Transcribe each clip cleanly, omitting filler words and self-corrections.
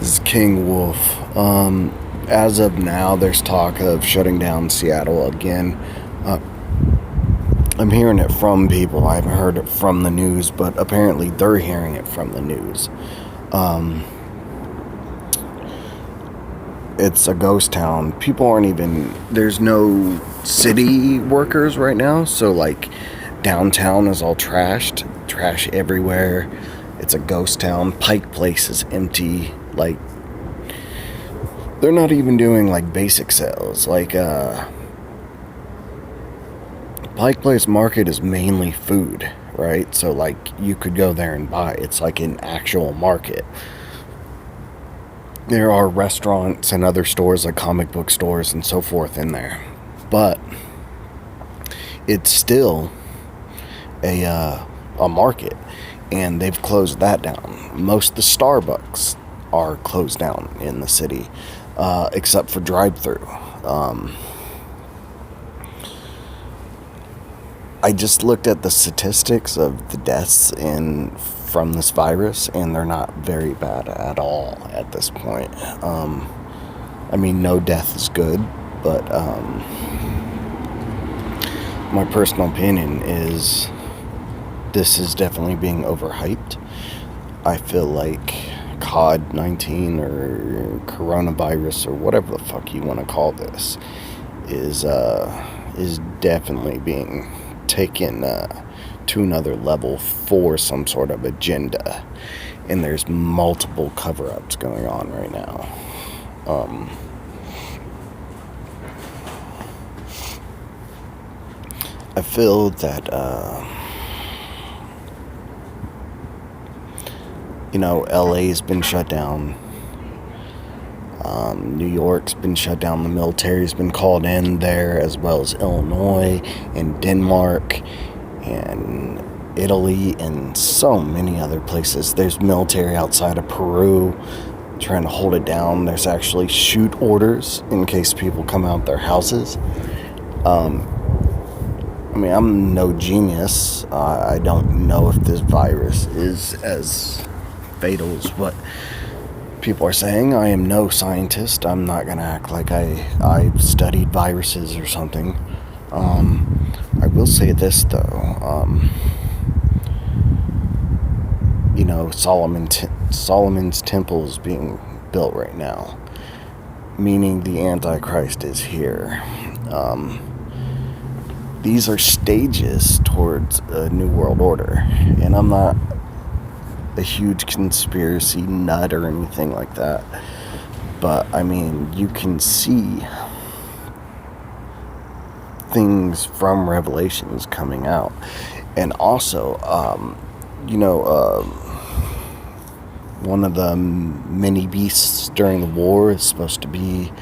is King Wolf. As of now, there's talk of shutting down Seattle again. Uh, I'm hearing it from people. I haven't heard it from the news, but apparently they're hearing it from the news. It's a ghost town. People aren't even... There's no city workers right now, so, like, downtown is all trashed. Trash everywhere. It's a ghost town. Pike Place is empty. Like, they're not even doing, like, basic sales. Like, Pike Place Market is mainly food, right? So, like, you could go there and buy. It's like an actual market. There are restaurants and other stores, like comic book stores and so forth in there. But it's still a market, and they've closed that down. Most of the Starbucks are closed down in the city, except for drive-through. I just looked at the statistics of the deaths from this virus, and they're not very bad at all at this point. I mean, no death is good, but my personal opinion is this is definitely being overhyped. I feel like COD-19 or coronavirus or whatever the fuck you want to call this is definitely being taken to another level for some sort of agenda, and there's multiple cover-ups going on right now. I feel that LA's been shut down. New York's been shut down. The military's been called in there, as well as Illinois and Denmark and Italy and so many other places. There's military outside of Peru trying to hold it down. There's actually shoot orders in case people come out their houses. I mean, I'm no genius. I don't know if this virus is as fatal as what people are saying. I am no scientist. I'm not going to act like I've studied viruses or something. I will say this, though. Solomon's temple is being built right now, meaning the Antichrist is here. These are stages towards a new world order, and I'm not a huge conspiracy nut or anything like that, but I mean, you can see things from Revelations coming out. And also, one of the many beasts during the war is supposed to be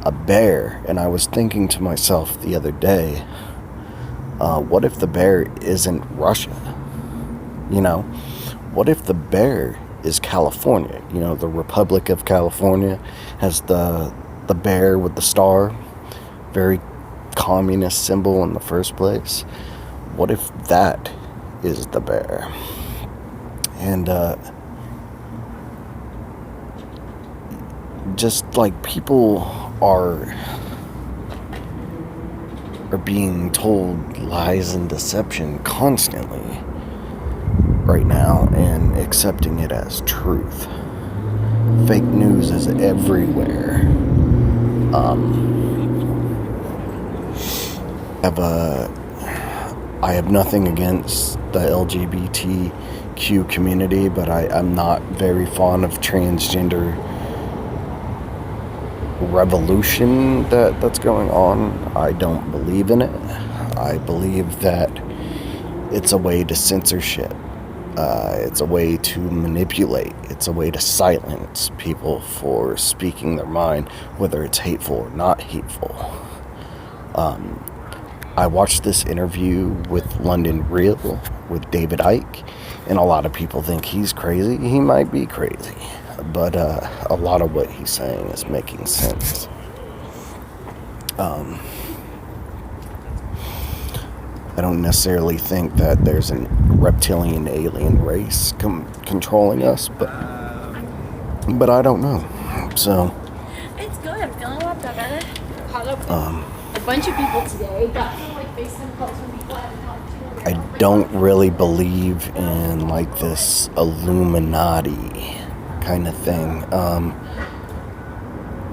a bear, and I was thinking to myself the other day, what if the bear isn't Russia? What if the bear is California? The Republic of California has the bear with the star, very communist symbol in the first place. What if that is the bear? And just like people are being told lies and deception constantly right now and accepting it as truth. Fake news is everywhere. I have nothing against the LGBTQ community, but I'm not very fond of transgender revolution that's going on. I don't believe in it. I believe that it's a way to censorship. It's a way to manipulate. It's a way to silence people for speaking their mind, whether it's hateful or not hateful. I watched this interview with London Real with David Icke, and a lot of people think he's crazy. He might be crazy, but a lot of what he's saying is making sense. I don't necessarily think that there's a reptilian alien race controlling us, but But I don't know. So It's good. I'm feeling a lot better. Caught up with a bunch of people today. Got to like FaceTime calls from people I haven't talked to. I don't really believe in like this Illuminati kind of thing.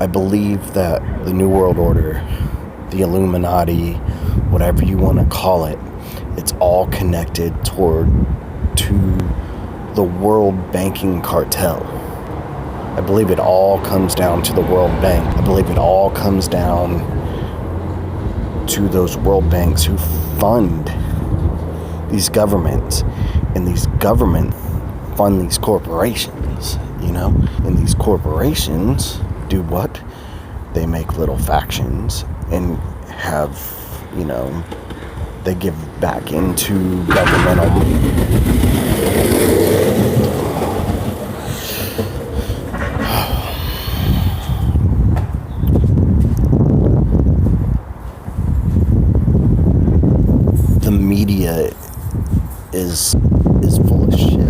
I believe that the New World Order, the Illuminati, whatever you want to call it, it's all connected to the world banking cartel. I believe it all comes down to the World Bank. I believe it all comes down to those world banks who fund these governments, and these government fund these corporations, you know? And these corporations do what? They make little factions and have, you know, they give back into governmental. The media is full of shit.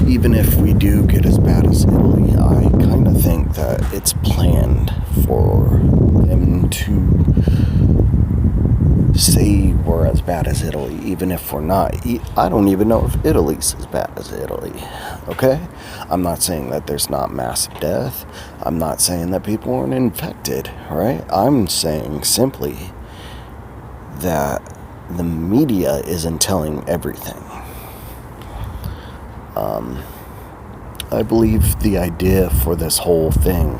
Even if we do get as bad as Italy, I kind of think that it's planned for them to say we're as bad as Italy, even if we're not. I don't even know if Italy's as bad as Italy, okay? I'm not saying that there's not massive death. I'm not saying that people aren't infected, right? I'm saying simply that the media isn't telling everything. I believe the idea for this whole thing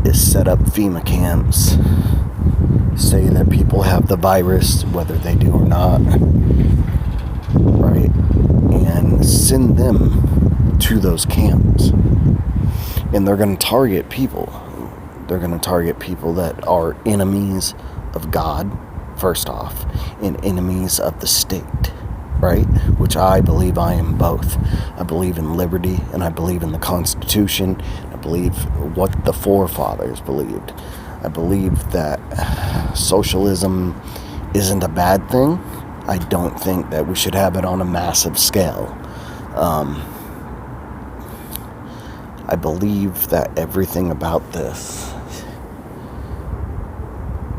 is set up FEMA camps, say that people have the virus, whether they do or not, right? And send them to those camps. And they're going to target people. They're going to target people that are enemies of God, first off, and enemies of the state, right? Which I believe I am both. I believe in liberty, and I believe in the Constitution. I believe what the forefathers believed. I believe that socialism isn't a bad thing. I don't think that we should have it on a massive scale. I believe that everything about this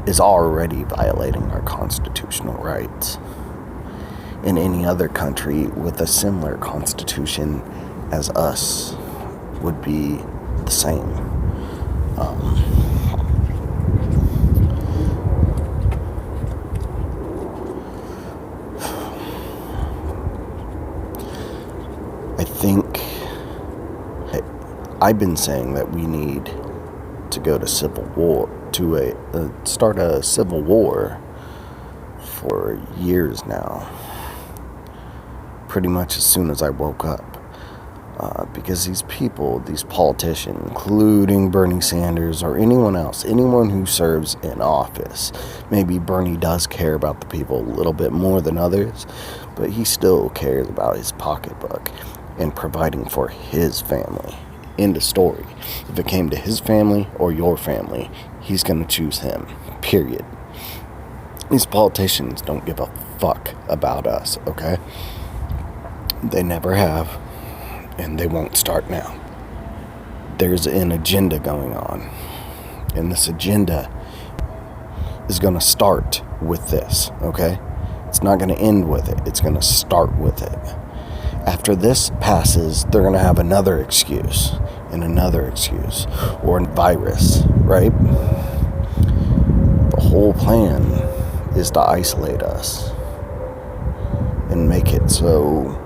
is already violating our constitutional rights. In any other country with a similar constitution as us would be the same. I think I've been saying that we need to go to civil war, to start a civil war for years now. Pretty much as soon as I woke up. Because these people, these politicians, including Bernie Sanders or anyone else, anyone who serves in office, maybe Bernie does care about the people a little bit more than others, but he still cares about his pocketbook and providing for his family. End of story. If it came to his family or your family, he's going to choose him. Period. These politicians don't give a fuck about us, okay? They never have, and they won't start now. There's an agenda going on, and this agenda is going to start with this, okay? It's not going to end with it. It's going to start with it. After this passes, they're going to have another excuse, and another excuse, or a virus, right? The whole plan is to isolate us and make it so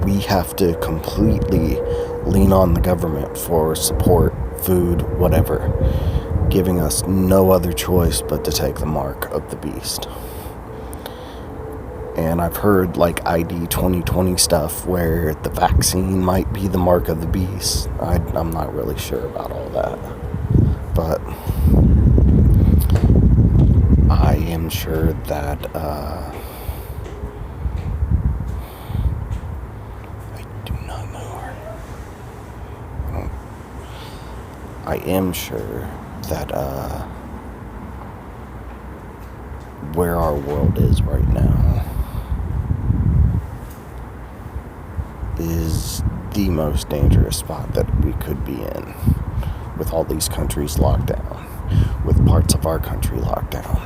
we have to completely lean on the government for support, food, whatever, giving us no other choice but to take the mark of the beast. And I've heard like ID 2020 stuff where the vaccine might be the mark of the beast. I'm not really sure about all that. But I am sure that I am sure that where our world is right now is the most dangerous spot that we could be in, with all these countries locked down, with parts of our country locked down.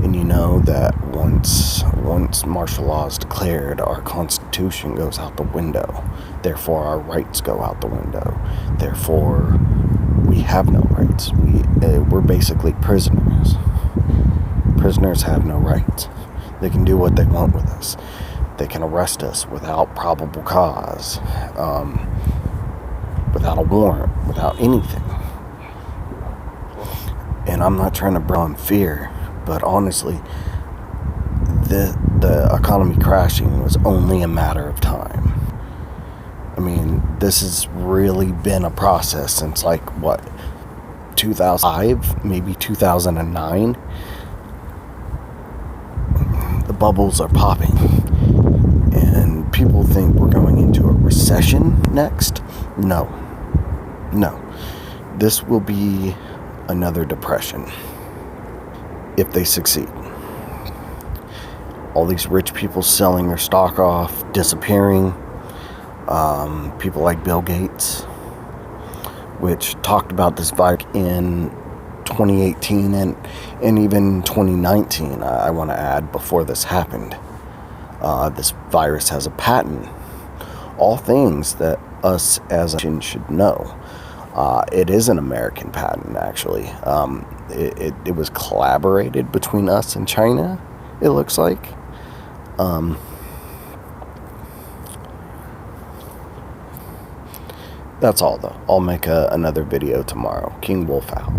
And you know that once martial law is declared, our Constitution goes out the window. Therefore, our rights go out the window. Therefore, we have no rights. We're basically prisoners. Prisoners have no rights. They can do what they want with us. They can arrest us without probable cause, without a warrant, without anything. And I'm not trying to bring on fear, but honestly, the economy crashing was only a matter of time. I mean, this has really been a process since 2005, maybe 2009. The bubbles are popping, and people think we're going into a recession next. No. This will be another depression if they succeed. All these rich people selling their stock off, disappearing. People like Bill Gates, which talked about this virus in 2018 and even 2019, I want to add, before this happened. This virus has a patent. All things that us as a nation should know. It is an American patent, actually. It was collaborated between us and China, it looks like. That's all, though. I'll make another video tomorrow. King Wolf out.